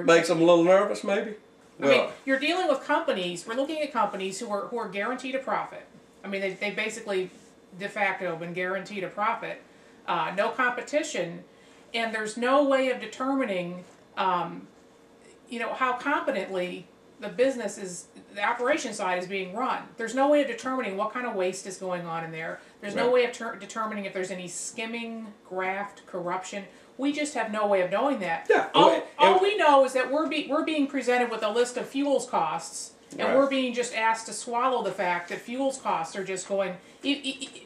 Makes them a little nervous, maybe? I mean, you're dealing with companies, we're looking at companies who are guaranteed a profit. I mean, they basically, de facto, been guaranteed a profit. No competition, and there's no way of determining, you know, how competently the business is, the operation side is being run. There's no way of determining what kind of waste is going on in there. There's no way of determining if there's any skimming, graft, corruption. We just have no way of knowing that. Yeah. All we know is that we're being presented with a list of fuels costs, and we're being just asked to swallow the fact that fuels costs are just going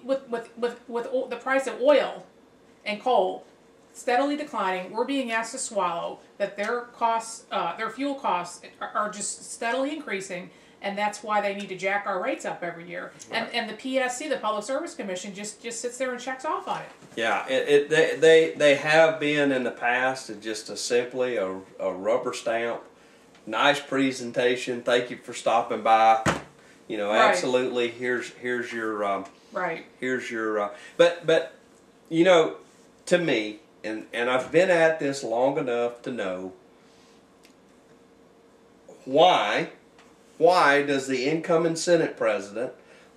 with the price of oil and coal steadily declining. We're being asked to swallow that their costs, their fuel costs, are just steadily increasing, and that's why they need to jack our rates up every year. And the PSC, the Public Service Commission, just sits there and checks off on it. Yeah, they have been in the past just simply a rubber stamp. Nice presentation. Thank you for stopping by. You know, absolutely. Here's your here's your but you know, to me, and I've been at this long enough to know why does the incoming Senate president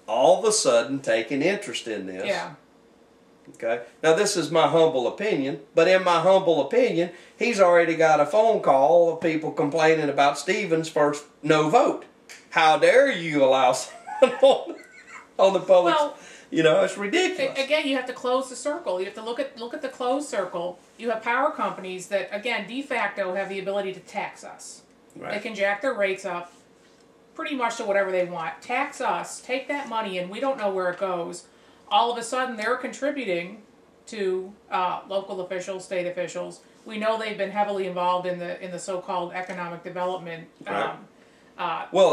all of a sudden take an interest in this? Yeah. Okay. Now this is my humble opinion, but in my humble opinion, he's already got a phone call of people complaining about Stevens' first no vote. How dare you allow someone on the public? Well, you know, it's ridiculous. Again, you have to close the circle. You have to look at the closed circle. You have power companies that, again, de facto have the ability to tax us. Right. They can jack their rates up pretty much to whatever they want. Tax us, take that money, and we don't know where it goes. All of a sudden, they're contributing to local officials, state officials. We know they've been heavily involved in the so-called economic development. Well,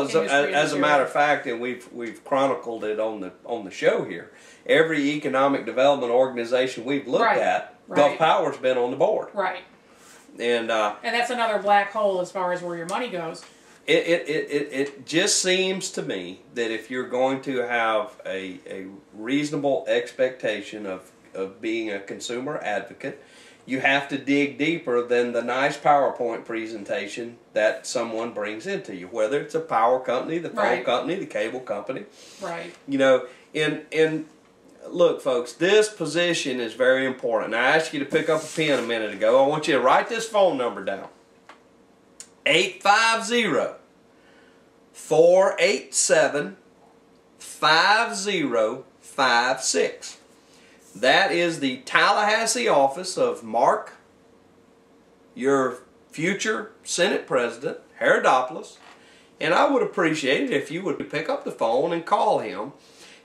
as a matter of fact, and we've chronicled it on the show here. Every economic development organization we've looked at, Gulf Power's been on the board. Right. And that's another black hole as far as where your money goes. It just seems to me that if you're going to have a reasonable expectation of being a consumer advocate, you have to dig deeper than the nice PowerPoint presentation that someone brings into you, whether it's a power company, the phone company, the cable company. Right. You know, and look, folks, this position is very important. I asked you to pick up a pen a minute ago. I want you to write this phone number down. 850-487-5056. That is the Tallahassee office of Mark, your future Senate President, Herodopoulos. And I would appreciate it if you would pick up the phone and call him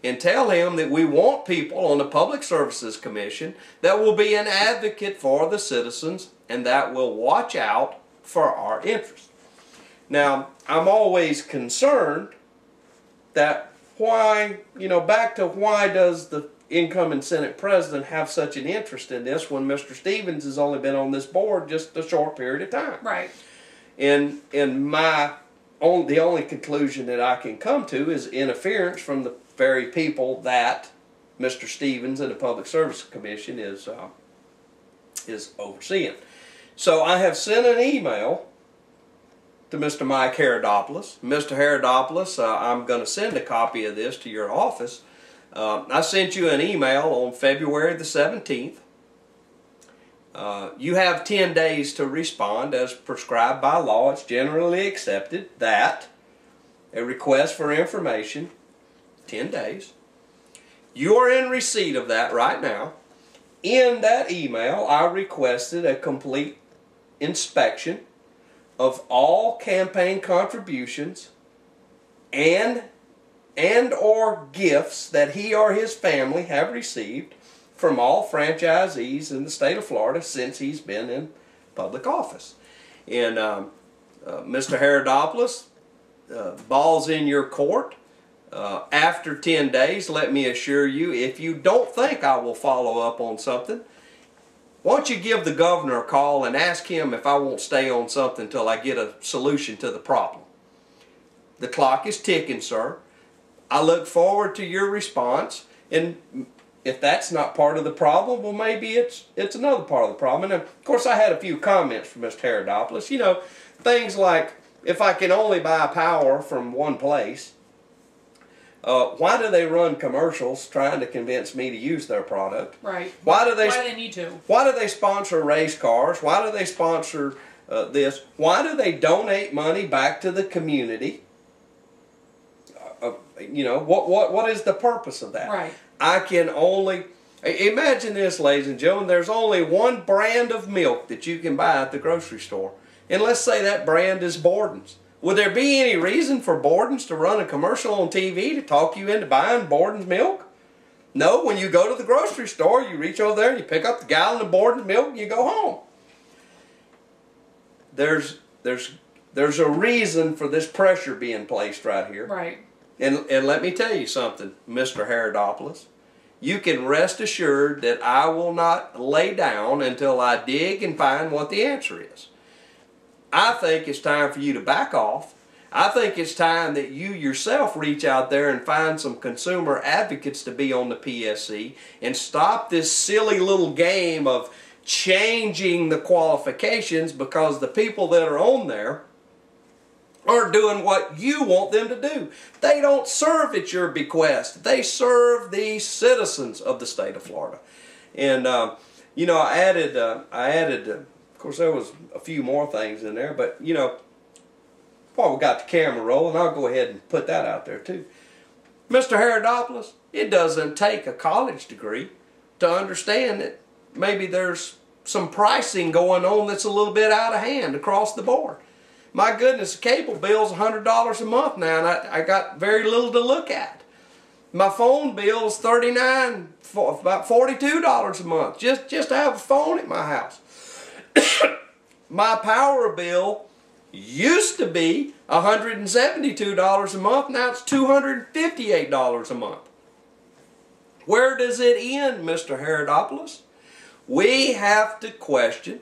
and tell him that we want people on the Public Services Commission that will be an advocate for the citizens and that will watch out for our interests. Now, I'm always concerned that why, you know, back to why does the incoming Senate President have such an interest in this when Mr. Stevens has only been on this board just a short period of time? Right. And the only conclusion that I can come to is interference from the very people that Mr. Stevens and the Public Service Commission is overseeing. So I have sent an email to Mr. Mike Herodopoulos. Mr. Herodopoulos, I'm going to send a copy of this to your office. I sent you an email on February the 17th. You have 10 days to respond as prescribed by law. It's generally accepted that a request for information, 10 days. You are in receipt of that right now. In that email, I requested a complete inspection of all campaign contributions and or gifts that he or his family have received from all franchisees in the state of Florida since he's been in public office. And Mr. Herodopoulos, ball's in your court. After 10 days, let me assure you, if you don't think I will follow up on something, why don't you give the governor a call and ask him if I won't stay on something until I get a solution to the problem. The clock is ticking, sir. I look forward to your response, and if that's not part of the problem, well, maybe it's another part of the problem. And of course, I had a few comments from Mr. Herodopoulos. You know, things like, if I can only buy power from one place, why do they run commercials trying to convince me to use their product? Right. Why do they need to? Why do they sponsor race cars? Why do they sponsor this? Why do they donate money back to the community? You know, what is the purpose of that? Right. I can only imagine this, ladies and gentlemen. There's only one brand of milk that you can buy at the grocery store, and let's say that brand is Borden's. Would there be any reason for Borden's to run a commercial on TV to talk you into buying Borden's milk? No, when you go to the grocery store, you reach over there and you pick up the gallon of Borden's milk and you go home. There's a reason for this pressure being placed right here. Right. And let me tell you something, Mr. Herodopoulos. You can rest assured that I will not lay down until I dig and find what the answer is. I think it's time for you to back off. I think it's time that you yourself reach out there and find some consumer advocates to be on the PSC and stop this silly little game of changing the qualifications because the people that are on there are doing what you want them to do. They don't serve at your bequest. They serve the citizens of the state of Florida. And, you know, I added of course, there was a few more things in there, but, you know, while we got the camera rolling, I'll go ahead and put that out there, too. Mr. Herodopoulos, it doesn't take a college degree to understand that maybe there's some pricing going on that's a little bit out of hand across the board. My goodness, the cable bill's $100 a month now, and I got very little to look at. My phone bill is about $42 a month, just to have a phone at my house. My power bill used to be $172 a month, now it's $258 a month. Where does it end, Mr. Herodopoulos? We have to question,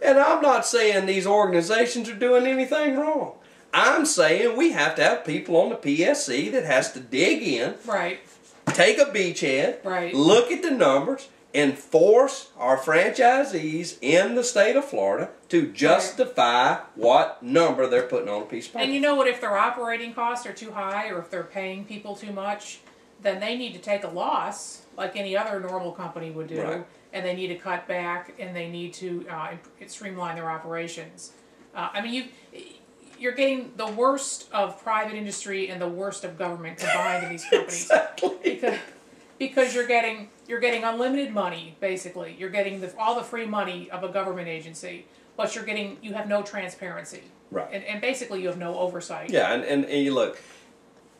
and I'm not saying these organizations are doing anything wrong. I'm saying we have to have people on the PSC that has to dig in, right, take a beachhead, right, look at the numbers, and force our franchisees in the state of Florida to justify what number they're putting on a piece of paper. And you know what, if their operating costs are too high or if they're paying people too much, then they need to take a loss like any other normal company would do. Right. And they need to cut back and they need to streamline their operations. I mean, you're getting the worst of private industry and the worst of government combined in these companies. Exactly. Because you're getting unlimited money, basically. You're getting all the free money of a government agency, but you have no transparency. Right. And basically you have no oversight. Yeah, and you look,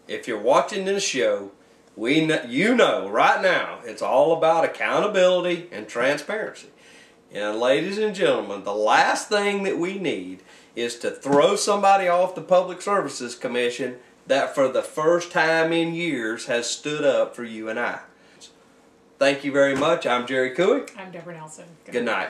if you're watching this show, you know right now it's all about accountability and transparency. And ladies and gentlemen, the last thing that we need is to throw somebody off the Public Services Commission that for the first time in years has stood up for you and I. Thank you very much. I'm Jerry Cooey. I'm Deborah Nelson. Good night.